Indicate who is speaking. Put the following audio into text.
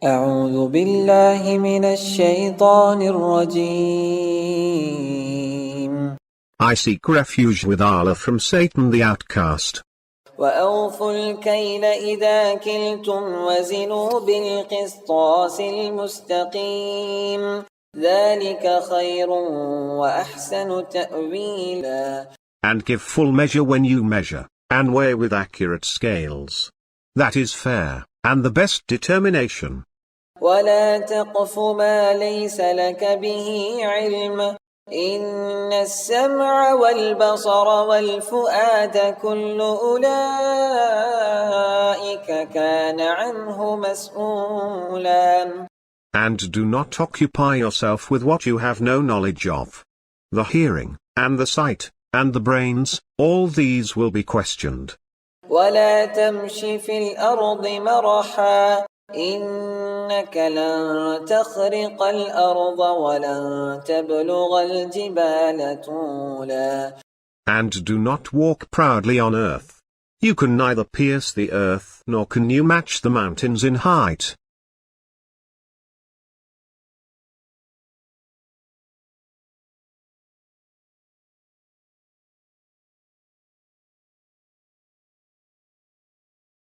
Speaker 1: أعوذ بالله من الشيطان الرجيم.
Speaker 2: I seek refuge with Allah from Satan the outcast.
Speaker 1: وأوفوا الكيل إذا كلتم وزنوا بالقسطاس المستقيم ذلك خير وأحسن تأويلا.
Speaker 2: And give full measure when you measure, and weigh with accurate scales. That is fair, and the best determination.
Speaker 1: ولا تقف ما ليس لك به علم إن السمع والبصر والفؤاد كل أولئك كان عنه مسؤولا.
Speaker 2: And do not occupy yourself with what you have no knowledge of. The hearing, and the sight, and the brains, all these will be questioned.
Speaker 1: ولا تمش في الأرض مرحا إنك لن تخرق الأرض ولن تبلغ الجبال طولا.
Speaker 2: And do not walk proudly on earth. You can neither pierce the earth nor can you match the mountains in height.